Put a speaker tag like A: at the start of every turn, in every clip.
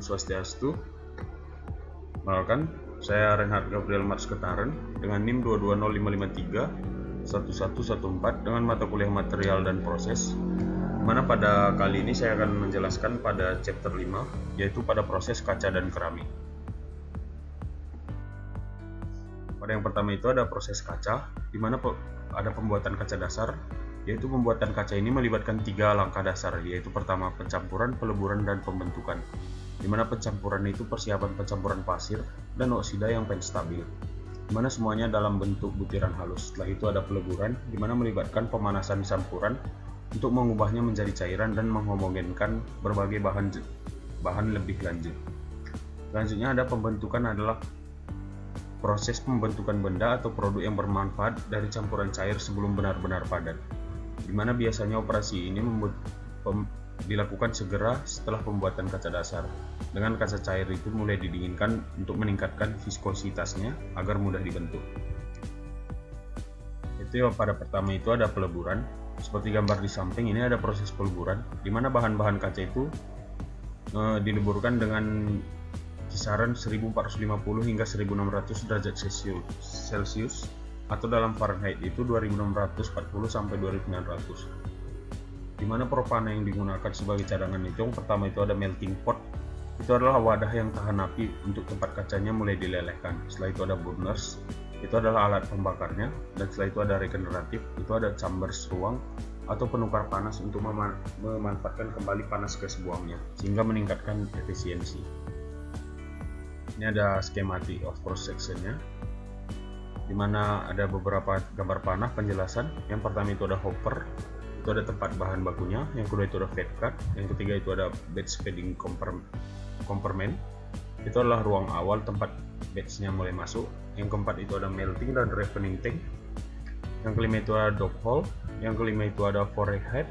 A: Om Swastiastu. Perkenalkan, saya Reinhard Gabriel Marsketaren dengan NIM 220553 1114 dengan mata kuliah material dan proses. Mana pada kali ini saya akan menjelaskan pada chapter 5, yaitu pada proses kaca dan keramik. Pada yang pertama itu ada proses kaca, di mana ada pembuatan kaca dasar, yaitu pembuatan kaca ini melibatkan 3 langkah dasar, yaitu pertama pencampuran, peleburan, dan pembentukan. Di mana pencampuran itu persiapan pencampuran pasir dan oksida yang penstabil, di mana semuanya dalam bentuk butiran halus. Setelah itu ada peleburan, di mana melibatkan pemanasan campuran untuk mengubahnya menjadi cairan dan menghomogenkan berbagai bahan lebih lanjut. Selanjutnya ada pembentukan, adalah proses pembentukan benda atau produk yang bermanfaat dari campuran cair sebelum benar-benar padat, di mana biasanya operasi ini dilakukan segera setelah pembuatan kaca dasar, dengan kaca cair itu mulai didinginkan untuk meningkatkan viskositasnya agar mudah dibentuk. Itu pada pertama itu ada peleburan. Seperti gambar di samping ini ada proses peleburan, di mana bahan-bahan kaca itu dileburkan dengan kisaran 1450 hingga 1600 derajat Celcius atau dalam Fahrenheit itu 2640 sampai 2900. Di mana propana yang digunakan sebagai cadangan itu, yang pertama itu ada melting pot. Itu adalah wadah yang tahan api untuk tempat kacanya mulai dilelehkan. Setelah itu ada burners, itu adalah alat pembakarnya. Dan setelah itu ada regeneratif, itu ada chambers ruang atau penukar panas untuk memanfaatkan kembali panas gas buangnya sehingga meningkatkan efisiensi. Ini ada schematic of cross sectionnya, di mana ada beberapa gambar panah penjelasan. Yang pertama itu ada hopper, itu ada tempat bahan bakunya. Yang kedua itu ada fed cut. Yang ketiga itu ada batch feeding compartment, itu adalah ruang awal tempat batchnya mulai masuk. Yang keempat itu ada melting dan refining tank. Yang kelima itu ada dock hole. Yang kelima itu ada foray head.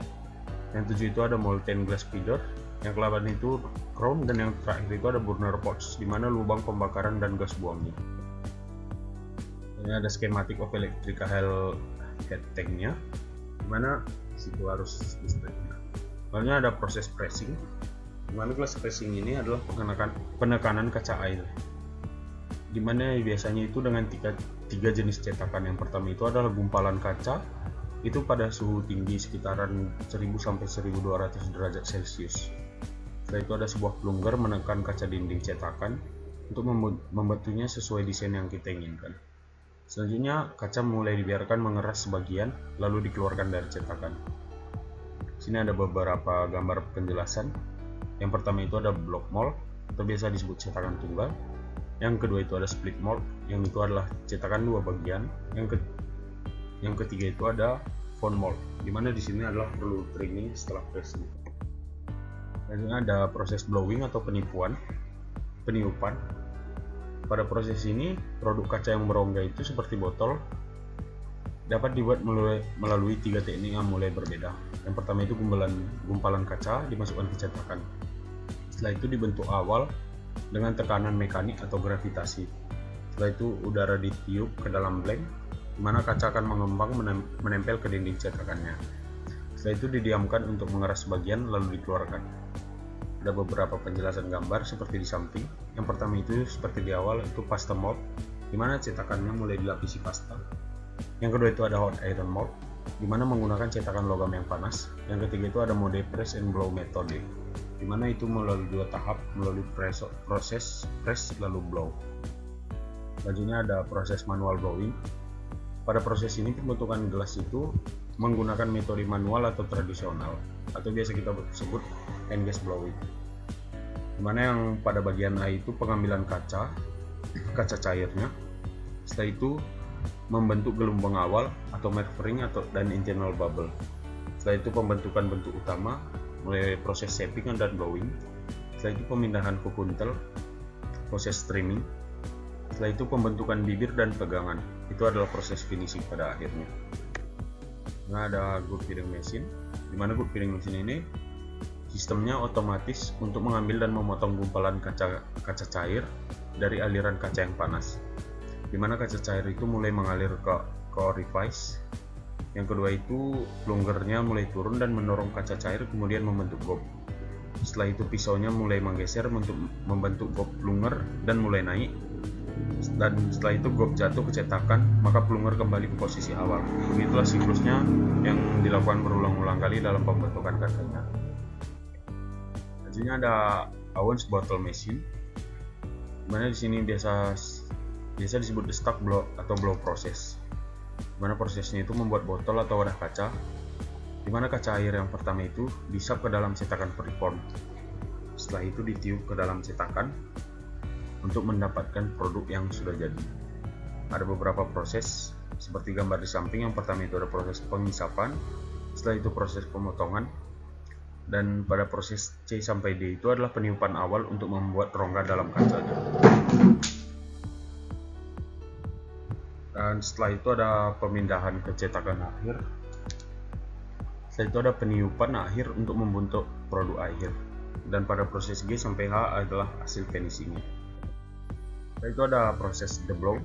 A: Yang tujuh itu ada molten glass feeder. Yang ke-8 itu crown. Dan yang terakhir itu ada burner pots, di mana lubang pembakaran dan gas buangnya. Ini ada schematic of electrical head tanknya, di mana situ harus listriknya. Lalu ada proses pressing, di mana kelas pressing ini adalah penekanan kaca air, di mana biasanya itu dengan tiga jenis cetakan. Yang pertama itu adalah gumpalan kaca, itu pada suhu tinggi sekitaran 1000 sampai 1200 derajat Celcius. Setelah itu ada sebuah plunger menekan kaca dinding cetakan untuk membentuknya sesuai desain yang kita inginkan. Selanjutnya kaca mulai dibiarkan mengeras sebagian lalu dikeluarkan dari cetakan. Sini ada beberapa gambar penjelasan. Yang pertama itu ada block mold atau biasa disebut cetakan tunggal. Yang kedua itu ada split mold, yang itu adalah cetakan 2 bagian. Yang ketiga itu ada foam mold, dimana di sini adalah perlu trimming setelah pressing. Selanjutnya ada proses blowing atau peniupan. Pada proses ini, produk kaca yang berongga itu seperti botol dapat dibuat melalui 3 teknik yang mulai berbeda. Yang pertama itu gumpalan kaca dimasukkan ke cetakan. Setelah itu dibentuk awal dengan tekanan mekanik atau gravitasi. Setelah itu udara ditiup ke dalam blank, di mana kaca akan mengembang menempel ke dinding cetakannya. Setelah itu didiamkan untuk mengeras sebagian lalu dikeluarkan. Ada beberapa penjelasan gambar seperti di samping. Yang pertama itu seperti di awal itu pasta mold, di mana cetakannya mulai dilapisi pasta. Yang kedua itu ada hot iron mold, di mana menggunakan cetakan logam yang panas. Yang ketiga itu ada mode press and blow metode, di mana itu melalui 2 tahap, melalui proses press lalu blow. Selanjutnya ada proses manual blowing. Pada proses ini pembentukan gelas itu menggunakan metode manual atau tradisional, atau biasa kita sebut hand gas blowing, dimana yang pada bagian A itu pengambilan kaca cairnya. Setelah itu membentuk gelombang awal atau maturing dan internal bubble. Setelah itu pembentukan bentuk utama, mulai proses shaping dan blowing. Setelah itu pemindahan ke kuntel, proses trimming. Setelah itu pembentukan bibir dan pegangan, itu adalah proses finishing pada akhirnya. Nah, ada good feeding machine, dimana good feeding machine ini sistemnya otomatis untuk mengambil dan memotong gumpalan kaca cair dari aliran kaca yang panas, dimana kaca cair itu mulai mengalir ke orifice. Yang kedua itu plungernya mulai turun dan mendorong kaca cair kemudian membentuk gob. Setelah itu pisaunya mulai menggeser untuk membentuk gop plunger dan mulai naik. Dan setelah itu gop jatuh ke cetakan, maka plunger kembali ke posisi awal. Begitulah siklusnya yang dilakukan berulang-ulang kali dalam pembentukan kacanya. Selanjutnya ada Owens bottle machine, dimana di sini biasa disebut the stuck blow atau blow process, dimana prosesnya itu membuat botol atau wadah kaca, dimana kaca air yang pertama itu disap ke dalam cetakan preform. Setelah itu ditiup ke dalam cetakan untuk mendapatkan produk yang sudah jadi. Ada beberapa proses seperti gambar di samping. Yang pertama itu ada proses pengisapan, setelah itu proses pemotongan, dan pada proses C sampai D itu adalah peniupan awal untuk membuat rongga dalam kacanya. Dan setelah itu ada pemindahan ke cetakan akhir. Setelah itu ada peniupan akhir untuk membentuk produk akhir. Dan pada proses G sampai H adalah hasil finishingnya. Setelah itu ada proses deblow,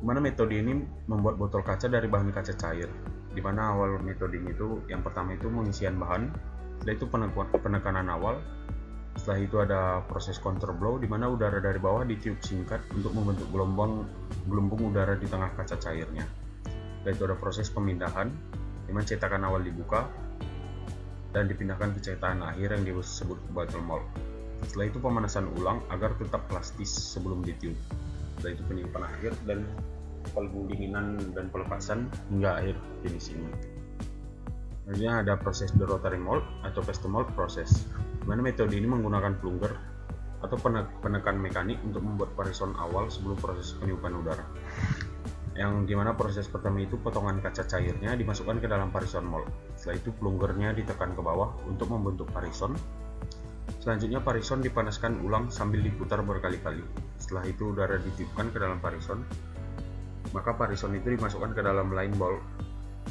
A: dimana metode ini membuat botol kaca dari bahan kaca cair. Dimana awal metode ini itu yang pertama itu pengisian bahan, setelah itu penekanan awal. Setelah itu ada proses counterblow, dimana udara dari bawah ditiup singkat untuk membentuk gelembung udara di tengah kaca cairnya. Setelah itu ada proses pemindahan, dimana cetakan awal dibuka dan dipindahkan ke cetakan akhir yang disebut bottle mold. Setelah itu pemanasan ulang agar tetap plastis sebelum ditiup. Setelah itu peniupan akhir dan pendinginan dan pelepasan hingga akhir finishing. Selanjutnya ada proses the rotary mold atau custom mold process, dimana metode ini menggunakan plunger atau penekan mekanik untuk membuat parison awal sebelum proses peniupan udara. Yang dimana proses pertama itu potongan kaca cairnya dimasukkan ke dalam parison mold. Setelah itu plungernya ditekan ke bawah untuk membentuk parison. Selanjutnya parison dipanaskan ulang sambil diputar berkali-kali. Setelah itu udara ditiupkan ke dalam parison, maka parison itu dimasukkan ke dalam line bowl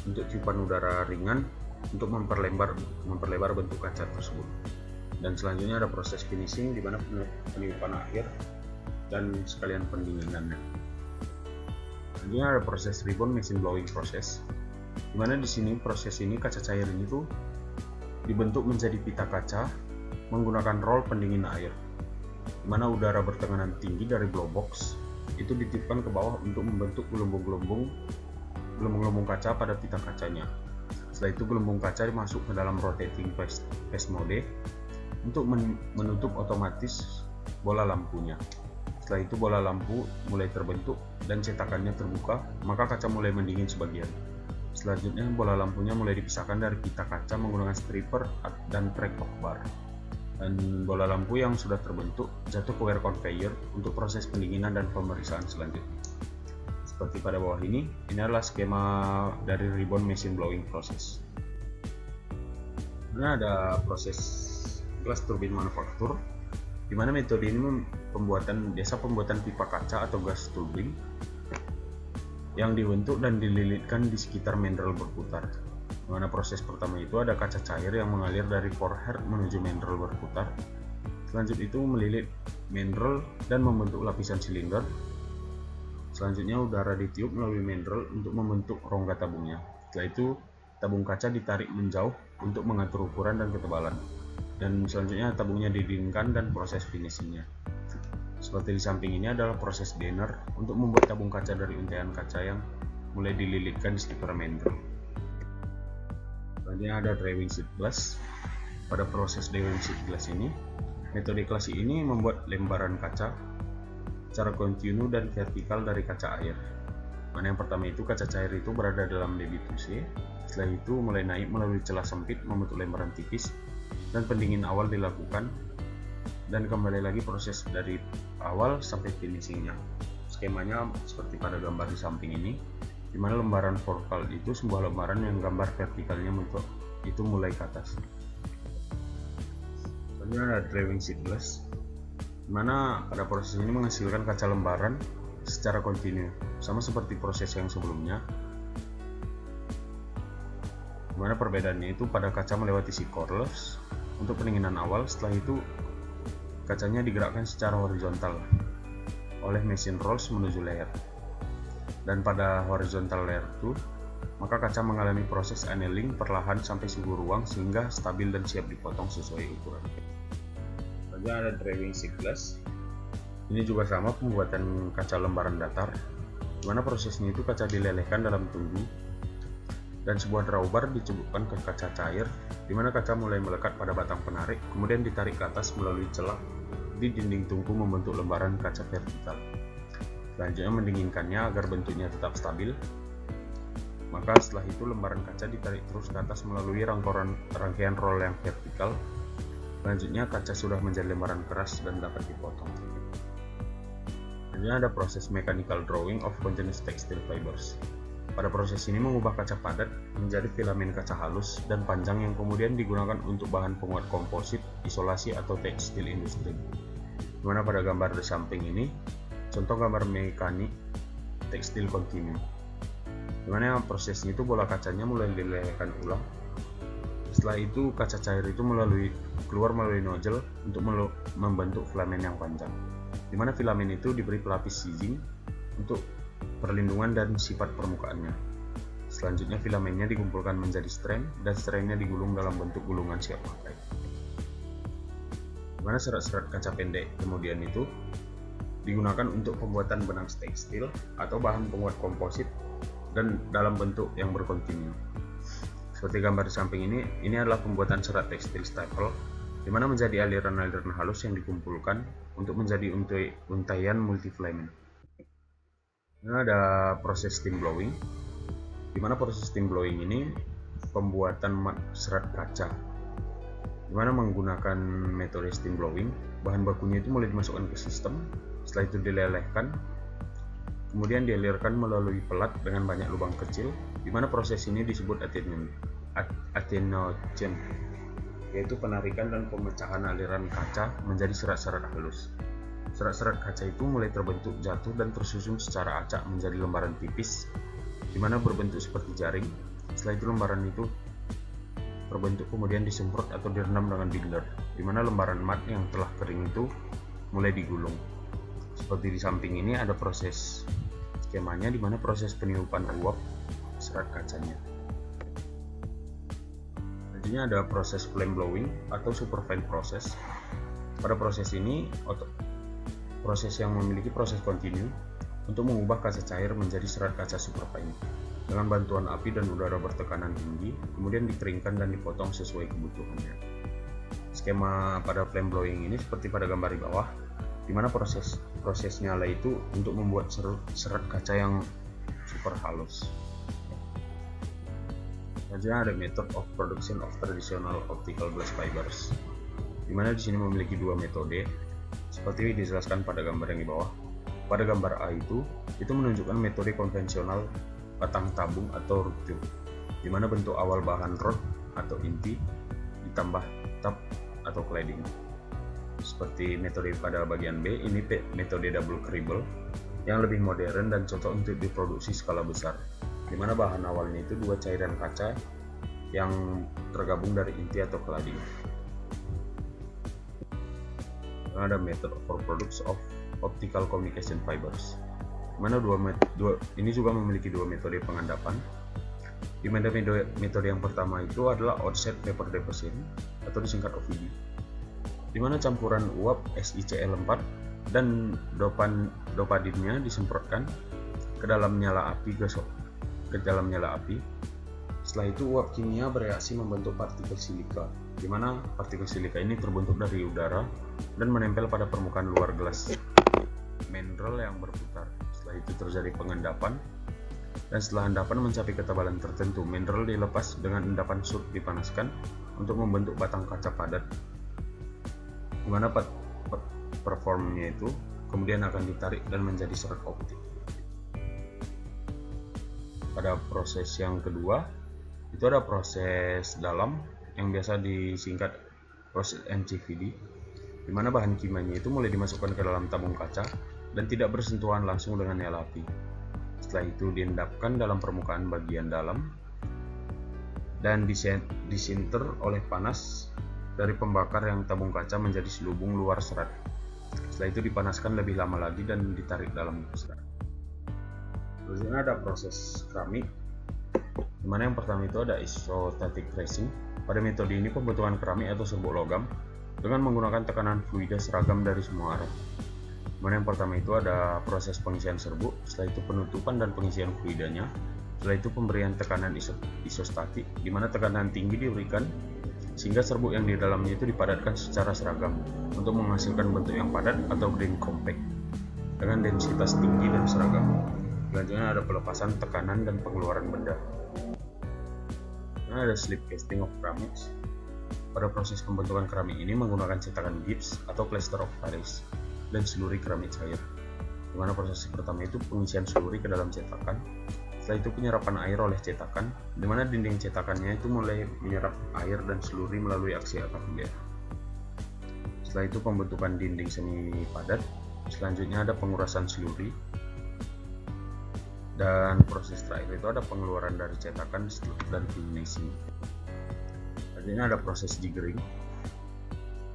A: untuk tiupan udara ringan untuk memperlebar bentuk kaca tersebut. Dan selanjutnya ada proses finishing, di mana peniupan akhir dan sekalian pendinginannya. Selanjutnya ada proses ribbon machine blowing process, di mana di sini proses ini kaca cair ini tuh dibentuk menjadi pita kaca menggunakan roll pendingin air, di mana udara bertekanan tinggi dari blow box itu ditiupkan ke bawah untuk membentuk gelembung-gelembung kaca pada pita kacanya. Setelah itu gelembung kaca dimasuk ke dalam rotating phase mode untuk menutup otomatis bola lampunya. Setelah itu bola lampu mulai terbentuk dan cetakannya terbuka, maka kaca mulai mendingin sebagian. Selanjutnya bola lampunya mulai dipisahkan dari pita kaca menggunakan stripper dan track of bar. Dan bola lampu yang sudah terbentuk jatuh ke wear conveyor untuk proses pendinginan dan pemeriksaan selanjutnya. Seperti pada bawah ini adalah skema dari ribbon machine blowing process. Ini ada proses glass turbine manufacture, di mana metode ini pembuatan pipa kaca atau gas turbine yang dibentuk dan dililitkan di sekitar mandrel berputar. Di mana proses pertama itu ada kaca cair yang mengalir dari forehead menuju mandrel berputar. Selanjutnya itu melilit mandrel dan membentuk lapisan silinder. Selanjutnya udara ditiup melalui mandrel untuk membentuk rongga tabungnya. Setelah itu tabung kaca ditarik menjauh untuk mengatur ukuran dan ketebalan. Dan selanjutnya tabungnya didinginkan dan proses finishingnya. Seperti di samping ini adalah proses dener untuk membuat tabung kaca dari untaian kaca yang mulai dililitkan di sekitar mandrel. Selanjutnya ada drawing sheet glass. Pada proses drawing sheet glass ini, metode klasik ini membuat lembaran kaca secara kontinu dan vertikal dari kaca air. Mana yang pertama itu kaca cair itu berada dalam debit puse. Setelah itu mulai naik melalui celah sempit membentuk lembaran tipis dan pendingin awal dilakukan, dan kembali lagi proses dari awal sampai finishingnya. Skemanya seperti pada gambar di samping ini, di mana lembaran vertikal itu sebuah lembaran yang gambar vertikalnya itu mulai ke atas. Selanjutnya ada drawing sheet glass, di mana pada proses ini menghasilkan kaca lembaran secara kontinu, sama seperti proses yang sebelumnya. Di mana perbedaannya itu pada kaca melewati si corners untuk pendinginan awal. Setelah itu kacanya digerakkan secara horizontal oleh mesin rolls menuju layer. Dan pada horizontal layer itu, maka kaca mengalami proses annealing perlahan sampai suhu ruang sehingga stabil dan siap dipotong sesuai ukuran. Selanjutnya ada drawing sheet glass. Ini juga sama pembuatan kaca lembaran datar, di mana prosesnya itu kaca dilelehkan dalam tunggu dan sebuah drawbar dicebukkan ke kaca cair, di mana kaca mulai melekat pada batang penarik, kemudian ditarik ke atas melalui celah di dinding tungku membentuk lembaran kaca vertikal. Selanjutnya mendinginkannya agar bentuknya tetap stabil. Maka setelah itu lembaran kaca ditarik terus ke atas melalui rangkaian roll yang vertikal. Selanjutnya kaca sudah menjadi lembaran keras dan dapat dipotong. Selanjutnya ada proses mechanical drawing of continuous textile fibers. Pada proses ini mengubah kaca padat menjadi filamen kaca halus dan panjang yang kemudian digunakan untuk bahan penguat komposit, isolasi atau tekstil industri. Dimana pada gambar di samping ini contoh gambar mekanik tekstil kontinu, dimana prosesnya itu bola kacanya mulai dilelehkan ulang. Setelah itu kaca cair itu keluar melalui nozzle untuk membentuk filamen yang panjang, dimana filamen itu diberi pelapis sizing untuk perlindungan dan sifat permukaannya. Selanjutnya filamennya dikumpulkan menjadi strand dan strandnya digulung dalam bentuk gulungan siap pakai. Dimana serat-serat kaca pendek kemudian itu digunakan untuk pembuatan benang tekstil atau bahan penguat komposit dan dalam bentuk yang berkontinu. Seperti gambar di samping ini adalah pembuatan serat tekstil staple, di mana menjadi aliran-aliran halus yang dikumpulkan untuk menjadi untaian multifilament. Ini ada proses steam blowing, di mana proses steam blowing ini pembuatan serat kaca, di mana menggunakan metode steam blowing. Bahan bakunya itu mulai dimasukkan ke sistem, setelah itu dilelehkan, kemudian dialirkan melalui pelat dengan banyak lubang kecil, di mana proses ini disebut attenuation, yaitu penarikan dan pemecahan aliran kaca menjadi serat-serat halus. Serat-serat kaca itu mulai terbentuk jatuh dan tersusun secara acak menjadi lembaran tipis, di mana berbentuk seperti jaring. Setelah itu lembaran itu terbentuk kemudian disemprot atau direndam dengan binder, di mana lembaran mat yang telah kering itu mulai digulung. Seperti di samping ini ada proses skemanya, di mana proses peniupan uap serat kacanya. Selanjutnya ada proses flame blowing atau superfine process. Pada proses ini proses yang memiliki proses kontinu untuk mengubah kaca cair menjadi serat kaca superfine dengan bantuan api dan udara bertekanan tinggi, kemudian dikeringkan dan dipotong sesuai kebutuhannya. Skema pada flame blowing ini seperti pada gambar di bawah, di mana proses nyala itu untuk membuat serat kaca yang super halus. Selanjutnya ada method of production of traditional optical glass fibers, di mana di sini memiliki dua metode seperti dijelaskan pada gambar yang di bawah. Pada gambar A itu menunjukkan metode konvensional batang tabung atau rupture, di mana bentuk awal bahan rod atau inti ditambah tab atau cladding. Seperti metode pada bagian B, ini metode double cribble yang lebih modern dan cocok untuk diproduksi skala besar, di mana bahan awalnya itu dua cairan kaca yang tergabung dari inti atau cladding. Ada method for products of optical communication fibers, mana ini juga memiliki dua metode pengendapan. Di metode yang pertama itu adalah offset vapor deposition atau disingkat OVD, di mana campuran uap SiCl4 dan dopadinnya disemprotkan ke dalam nyala api Setelah itu uap kimia bereaksi membentuk partikel silika, di mana partikel silika ini terbentuk dari udara dan menempel pada permukaan luar gelas mineral yang berputar. Setelah itu terjadi pengendapan, dan setelah endapan mencapai ketebalan tertentu, mineral dilepas dengan endapan surut dipanaskan untuk membentuk batang kaca padat, di mana performnya itu kemudian akan ditarik dan menjadi serat optik. Pada proses yang kedua itu ada proses dalam yang biasa disingkat proses MCVD, di mana bahan kimianya itu mulai dimasukkan ke dalam tabung kaca dan tidak bersentuhan langsung dengan nyala api. Setelah itu diendapkan dalam permukaan bagian dalam dan disinter oleh panas dari pembakar yang tabung kaca menjadi selubung luar serat. Setelah itu dipanaskan lebih lama lagi dan ditarik dalam serat. Selanjutnya ada proses keramik, dimana yang pertama itu ada isostatic pressing. Pada metode ini pembentukan keramik atau serbuk logam dengan menggunakan tekanan fluida seragam dari semua arah. Dimana yang pertama itu ada proses pengisian serbuk, setelah itu penutupan dan pengisian fluidanya, setelah itu pemberian tekanan isostatik, di mana tekanan tinggi diberikan sehingga serbuk yang di dalamnya itu dipadatkan secara seragam untuk menghasilkan bentuk yang padat atau grain compact dengan densitas tinggi dan seragam. Selanjutnya ada pelepasan tekanan dan pengeluaran benda. Nah, ada slip casting of ceramics. Pada proses pembentukan keramik ini menggunakan cetakan gips atau plaster of Paris dan seluri keramik cair. Di mana proses pertama itu pengisian seluri ke dalam cetakan. Setelah itu penyerapan air oleh cetakan, di mana dinding cetakannya itu mulai menyerap air dan seluri melalui aksi kapiler. Setelah itu pembentukan dinding semi padat. Selanjutnya ada pengurasan seluri. Dan proses terakhir itu ada pengeluaran dari cetakan dan finishing. Selanjutnya ada proses jiggering.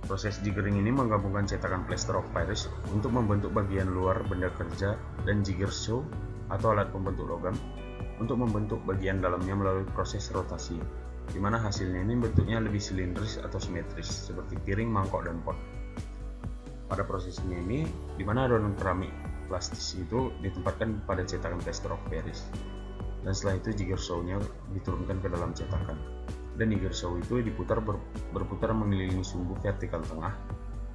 A: Proses jiggering ini menggabungkan cetakan plaster of Paris untuk membentuk bagian luar benda kerja dan jigger saw atau alat pembentuk logam untuk membentuk bagian dalamnya melalui proses rotasi, di mana hasilnya ini bentuknya lebih silindris atau simetris seperti piring, mangkok, dan pot. Pada prosesnya ini, di mana adonan keramik plastis itu ditempatkan pada cetakan plaster of Paris, dan setelah itu jigger saw-nya diturunkan ke dalam cetakan, dan jigger saw itu berputar mengelilingi sumbu vertikal tengah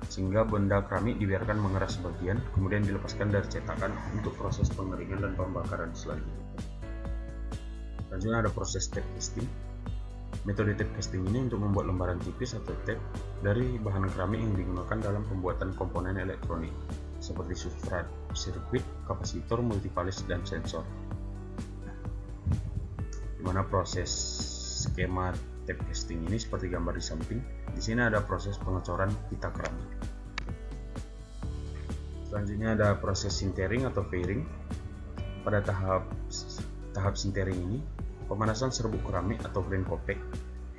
A: sehingga benda keramik dibiarkan mengeras sebagian, kemudian dilepaskan dari cetakan untuk proses pengeringan dan pembakaran selanjutnya. Selanjutnya ada proses tape casting. Metode tape casting ini untuk membuat lembaran tipis atau tape dari bahan keramik yang digunakan dalam pembuatan komponen elektronik seperti substrat, sirkuit, kapasitor, multivalis, dan sensor. Di mana proses skema tape casting ini seperti gambar di samping. Di sini ada proses pengecoran pita keramik. Selanjutnya ada proses sintering atau fairing. Pada tahap sintering ini, pemanasan serbuk keramik atau grain compact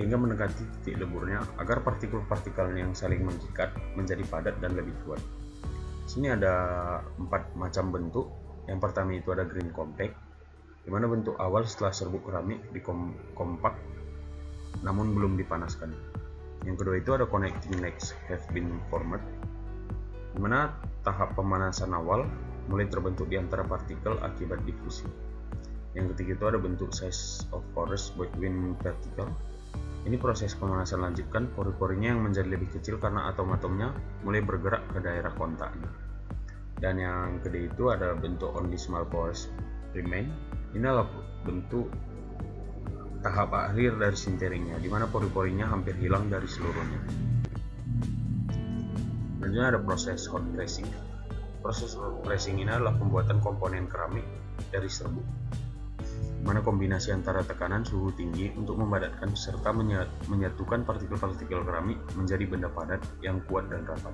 A: hingga mendekati titik leburnya agar partikel-partikel yang saling mengikat menjadi padat dan lebih kuat. Sini ada 4 macam bentuk. Yang pertama itu ada grain compact, di mana bentuk awal setelah serbuk keramik dikompak namun belum dipanaskan. Yang kedua itu ada connecting legs have been formed, di mana tahap pemanasan awal mulai terbentuk di antara partikel akibat difusi. Yang ketiga itu ada bentuk size of pores between particle. Ini proses pemanasan lanjutkan, pori-porinya yang menjadi lebih kecil karena atom-atomnya mulai bergerak ke daerah kontaknya. Dan yang kedua itu ada bentuk only small pores remain. Ini adalah bentuk tahap akhir dari sinteringnya, di mana pori-porinya hampir hilang dari seluruhnya. Selanjutnya ada proses hot pressing. Proses hot pressing ini adalah pembuatan komponen keramik dari serbuk, di mana kombinasi antara tekanan suhu tinggi untuk memadatkan serta menyatukan partikel-partikel keramik menjadi benda padat yang kuat dan rapat.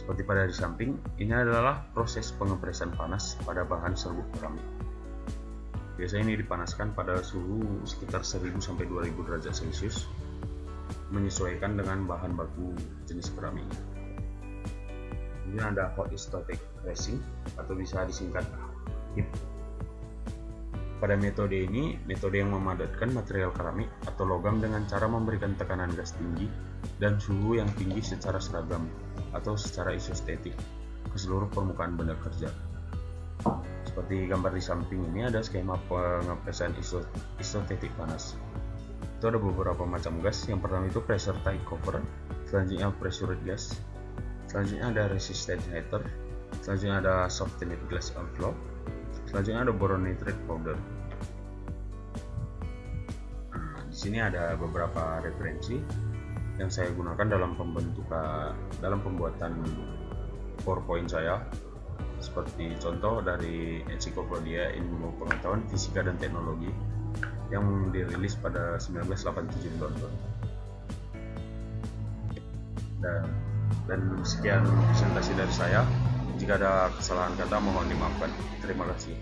A: Seperti pada di samping, ini adalah proses pengepresan panas pada bahan serbuk keramik. Biasanya ini dipanaskan pada suhu sekitar 1000 sampai 2000 derajat Celcius, menyesuaikan dengan bahan baku jenis keramik. Kemudian ada hot isostatic pressing atau bisa disingkat HIP. Pada metode ini, metode yang memadatkan material keramik atau logam dengan cara memberikan tekanan gas tinggi dan suhu yang tinggi secara seragam atau secara isostatik ke seluruh permukaan benda kerja. Seperti gambar di samping ini ada skema pengepresan isostatik panas. Itu ada beberapa macam gas. Yang pertama itu pressure tight copper, selanjutnya pressurized gas, selanjutnya ada resistance heater, selanjutnya ada softened glass envelope, selanjutnya ada boron nitrate powder. Nah, di sini ada beberapa referensi yang saya gunakan dalam pembuatan PowerPoint saya, seperti contoh dari Ensiklopedia Ilmu Pengetahuan Fisika dan Teknologi yang dirilis pada 1987 di London. Dan sekian presentasi dari saya. Jika ada kesalahan kata mohon dimaafkan. Terima kasih.